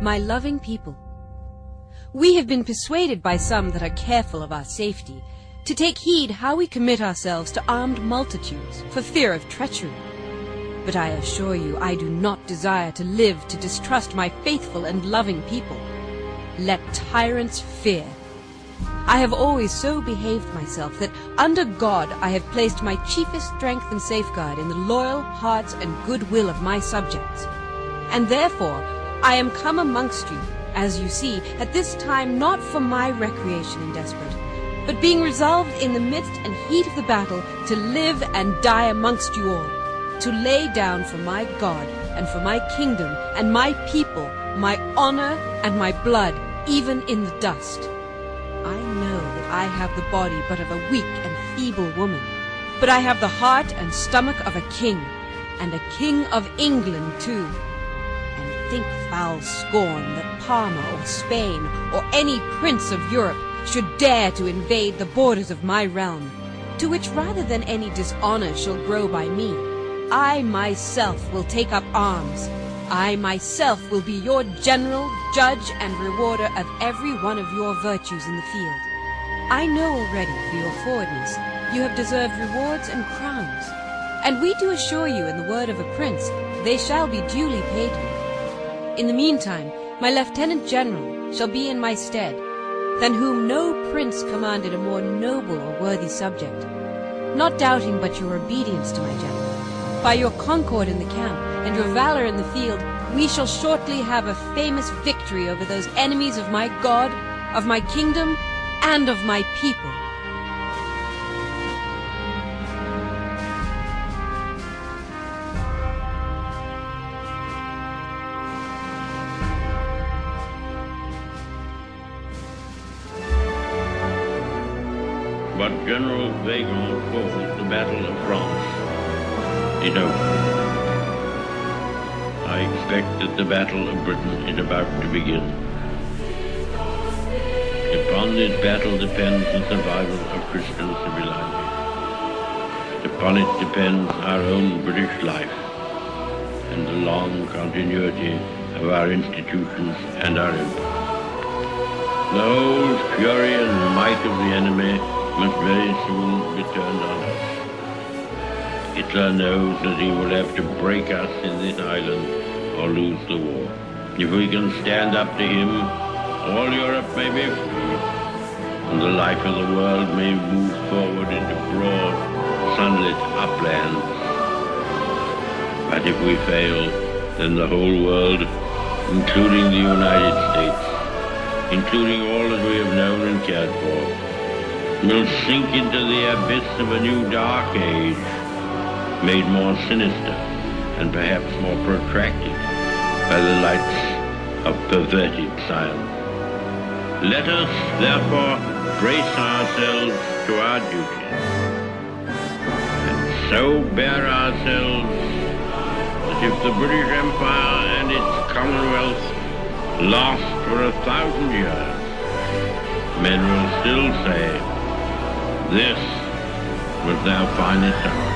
My loving people, we have been persuaded by some that are careful of our safety to take heed how we commit ourselves to armed multitudes for fear of treachery. But I assure you I do not desire to live to distrust my faithful and loving people. Let tyrants fear. I have always so behaved myself that under God I have placed my chiefest strength and safeguard in the loyal hearts and goodwill of my subjects. And therefore I am come amongst you, as you see, at this time not for my recreation and desperate, but being resolved in the midst and heat of the battle to live and die amongst you all, to lay down for my God and for my kingdom and my people my honor and my blood, even in the dust. I know that I have the body but of a weak and feeble woman, but I have the heart and stomach of a king, and a king of England too. And think foul scorn that Parma or Spain or any prince of Europe should dare to invade the borders of my realm, to which rather than any dishonor shall grow by me, I myself will take up arms. I myself will be your general, judge, and rewarder of every one of your virtues in the field. I know already for your forwardness you have deserved rewards and crowns, and we do assure you in the word of a prince they shall be duly paid you. In the meantime, my lieutenant general shall be in my stead, than whom no prince commanded a more noble or worthy subject, not doubting but your obedience to my general. By your concord in the camp and your valor in the field, we shall shortly have a famous victory over those enemies of my God, of my kingdom, and of my people. What General Magan calls the Battle of France is over. I expect that the Battle of Britain is about to begin. Upon this battle depends the survival of Christian civilization. Upon it depends our own British life and the long continuity of our institutions and our empire. The whole fury and might of the enemy must very soon be turned on us. Hitler knows that he will have to break us in this island or lose the war. If we can stand up to him, all Europe may be free, and the life of the world may move forward into broad, sunlit uplands. But if we fail, then the whole world, including the United States, including all that we have known and cared for, will sink into the abyss of a new dark age, made more sinister and perhaps more protracted by the lights of perverted science. Let us, therefore, brace ourselves to our duties, and so bear ourselves that if the British Empire and its Commonwealth last for 1,000 years, men will still say, this was their finest hour.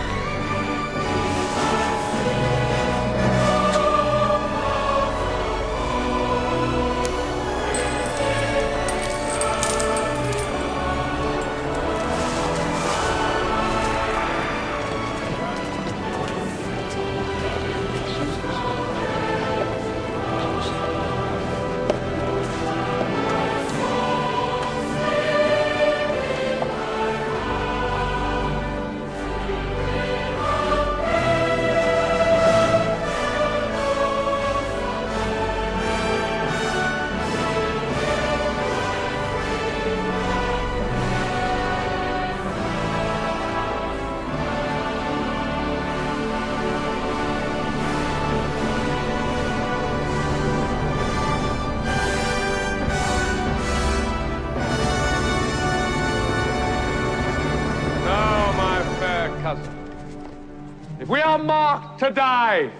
If we are marked to die,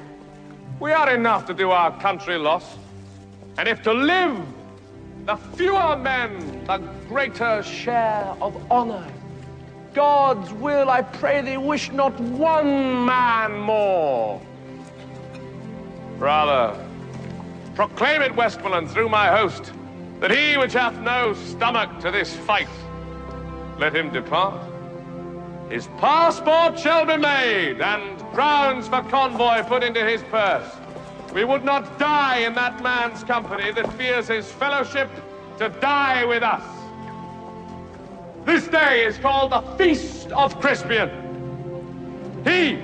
we are enough to do our country loss. And if to live, the fewer men, the greater share of honor. God's will, I pray thee, wish not one man more. Rather, Proclaim it, Westmoreland, through my host, that he which hath no stomach to this fight, let him depart. His passport shall be made, and crowns for convoy put into his purse. We would not die in that man's company that fears his fellowship to die with us. This day is called the Feast of Crispian. He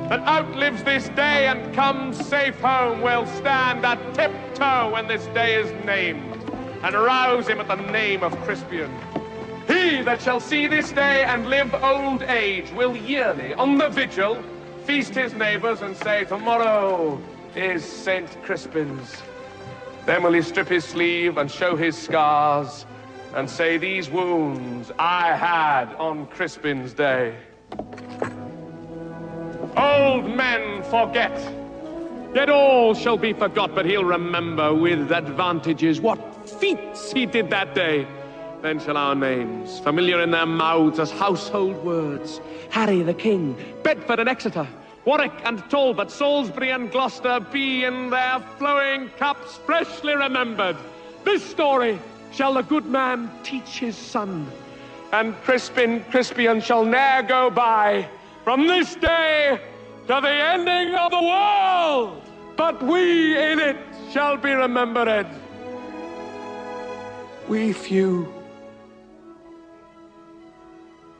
that outlives this day and comes safe home will stand at tiptoe when this day is named, and rouse him at the name of Crispian. He that shall see this day and live old age will yearly, on the vigil, feast his neighbors and say, tomorrow is St. Crispin's. Then will he strip his sleeve and show his scars and say, these wounds I had on Crispin's day. Old men forget, yet all shall be forgot, but he'll remember with advantages what feats he did that day. Then shall our names, familiar in their mouths as household words, Harry the King, Bedford and Exeter, Warwick and Talbot, Salisbury and Gloucester, be in their flowing cups freshly remembered. This story shall the good man teach his son, and Crispian shall ne'er go by from this day to the ending of the world, but we in it shall be remembered. We few,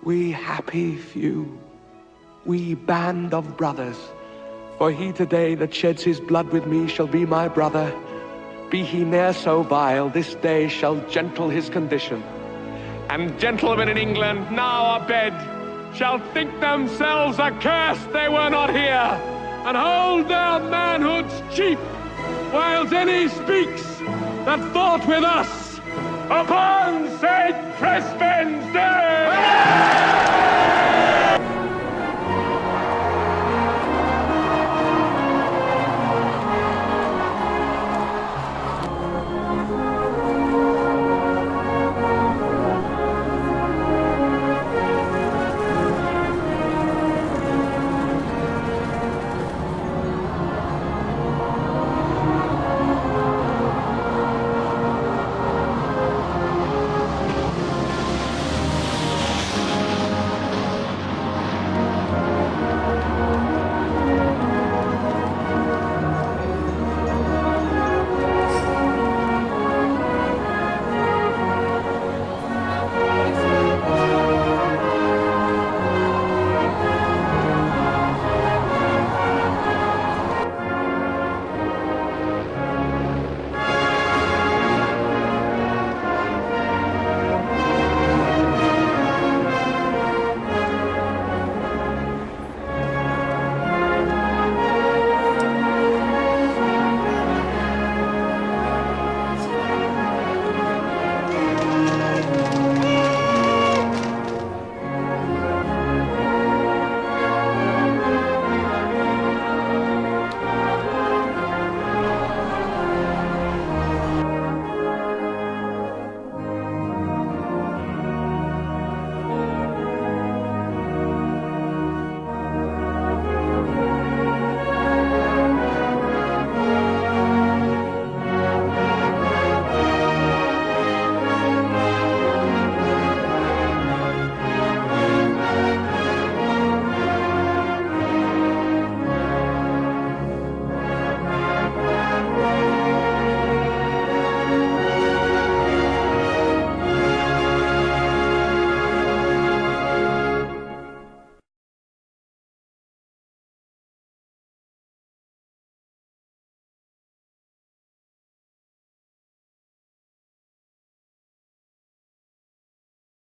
we happy few, we band of brothers, for he today that sheds his blood with me shall be my brother. Be he ne'er so vile, this day shall gentle his condition. And gentlemen in England now abed shall think themselves accursed they were not here, and hold their manhoods cheap, whiles any speaks that thought with us upon St. Crispin!